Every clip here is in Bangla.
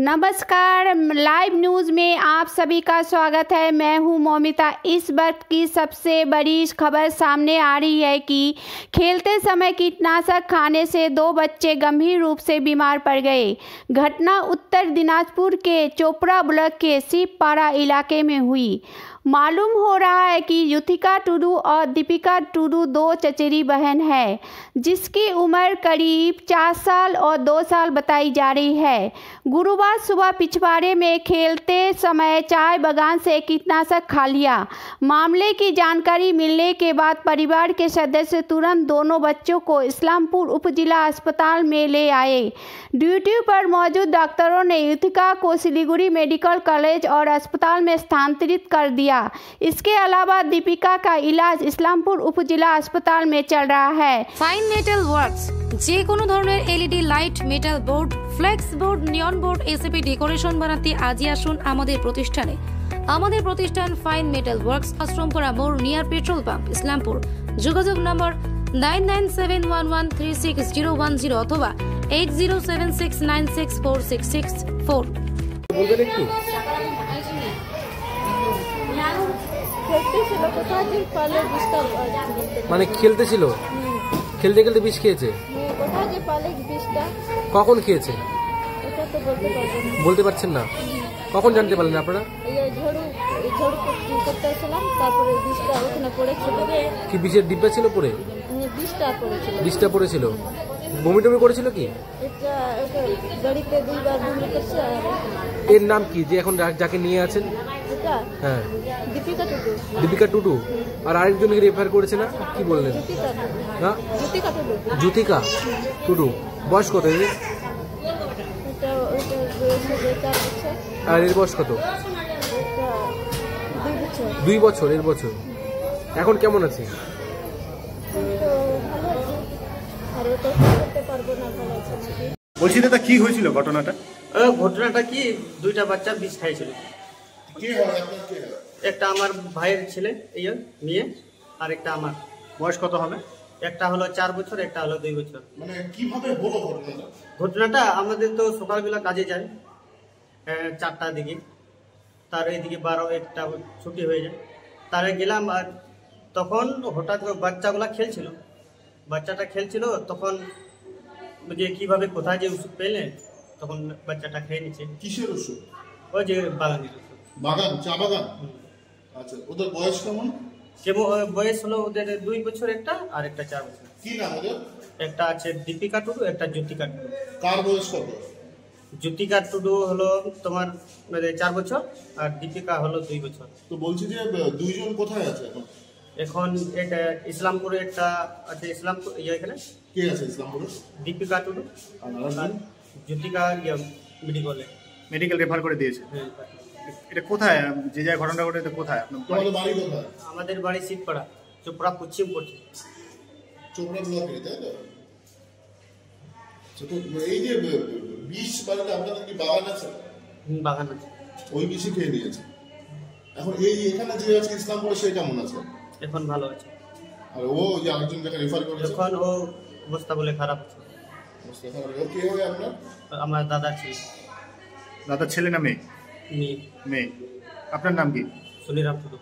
नमस्कार, लाइव न्यूज़ में आप सभी का स्वागत है। मैं हूं मौमिता। इस वक्त की सबसे बड़ी खबर सामने आ रही है कि खेलते समय कीटनाशक खाने से 2 बच्चे गंभीर रूप से बीमार पड़ गए। घटना उत्तर दिनाजपुर के चोपड़ा ब्लॉक के शिवपाड़ा इलाके में हुई। मालूम हो रहा है कि युथिका टुडू और दीपिका टुडू 2 चचेरी बहन है, जिसकी उम्र करीब 4 साल और 2 साल बताई जा रही है। गुरुवार सुबह पिछवाड़े में खेलते समय चाय बागान से कीटनाशक खा लिया। मामले की जानकारी मिलने के बाद परिवार के सदस्य तुरंत दोनों बच्चों को इस्लामपुर उपजिला अस्पताल में ले आए। ड्यूटी पर मौजूद डॉक्टरों ने युथिका को सिलीगुड़ी मेडिकल कॉलेज और अस्पताल में स्थानांतरित कर दिया। इसके अलावा दीपिका का इलाज इस्लामपुर उपजिला अस्पताल में चल रहा है। फाइन मेटल वर्क्स जे कोनो धरনের LED light, metal board, flex board, neon board, SAP decoration বানাতে আজই আসুন আমাদের প্রতিষ্ঠানে। আমাদের প্রতিষ্ঠান ফাইন মেটাল ওয়ার্কস, আশ্রমপাড়া মোড়, নিয়ার পেট্রোল পাম্প, ইসলামপুর। যোগাযোগ নম্বর 9971136010 অথবা 8076964664। বলবেন একটু? মানে খেলতেছিল, খেলতে খেলতে বিষ খেয়েছে। কখন খেয়েছে বলতে পারছেন না? কখন জানতে পারলেন আপনারা? কি বিষের ডিব্বা ছিল পড়ে? বিষটা পড়েছিল। বমি টমি করেছিল কি? এর নাম কি যে এখন যাকে নিয়ে আছেন? হ্যাঁ, দীপিকা টুডু। আর আরেকজনকে রেফার করেছে না, কি বললেন? না, যুথিকা টুডু। বয়স কত? আর এর বয়স কত? 2 বছর। এর বছর। এখন কেমন আছে? বলছি দাদা, কি হয়েছিল ঘটনাটা? ঘটনাটা কি, 2টা বাচ্চা বিষ খাইছিল। একটা আমার ভাইয়ের ছেলে, এই মেয়ে, আর একটা আমার। বয়স কত হবে? একটা হলো 4 বছর, একটা হলো 2 বছর। মানে কিভাবে হলো ঘটনাটা? ঘটনাটা আমাদের তো সকালবেলা কাজে যায় 4টার দিকে, তার এইদিকে 12-1টা ছুটি হয়ে যায়। তারে গেলাম, আর তখন হঠাৎ বাচ্চাগুলা বাচ্চাটা খেলছিল। তখন যে কিভাবে কোথায় যে ওষুধ পেলেন, তখন বাচ্চাটা খেয়ে নিচ্ছে। কিসের ওষুধ? ওই যে বাগানের ওষুধ। বাগান, চা বাগান। আচ্ছা, ওদের বয়স কেমন? বয়স হলো ওদের 2 বছর একটা, আর একটা 4 বছর। কি নাম ওদের? একটা আছে দীপিকা টুডু, একটা যুথিকা টুডু। কার বয়স কত? যুথিকা টুডু হলো তোমার 4 বছর, আর দীপিকা হলো 2 বছর। তো বলছি যে দুইজন কোথায় আছে এখন? এখন এটা ইসলামপুরে একটা আছে, ইসলামপুর এখানে। কে আছে ইসলামপুরে? দীপিকা টুডু আর যুথিকা মেডিকেল রেফার করে দিয়েছে। এটা কোথায়, যে জায়গায় ঘটনা ঘটেছে কোথায়? আপনাদের বাড়ি কোথায়? আমাদের বাড়ি শিবপাড়া, চোপড়া পশ্চিম পড়ছে। চোপড়া ব্লকে, তাই তো? এই যে বিষ বাড়িতে আপনাদের কি বাগান আছে? বাগান আছে। ওই বিষই খেয়ে নিয়েছে। এখন এখানে যে আছে ইসলামপুরে, সে কেমন আছে? এখন ভালো আছে। আর ও যে আরেকজন যাকে রেফার করেছে, এখন ও অবস্থা বলে খারাপ আছে। ও কে হয় আপনার? আমার দাদা ছিল। দাদার ছেলে না মেয়ে? মেয়ে। আপনার নাম কি? Suniram Tudu.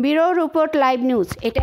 Bureau report, live news. এটা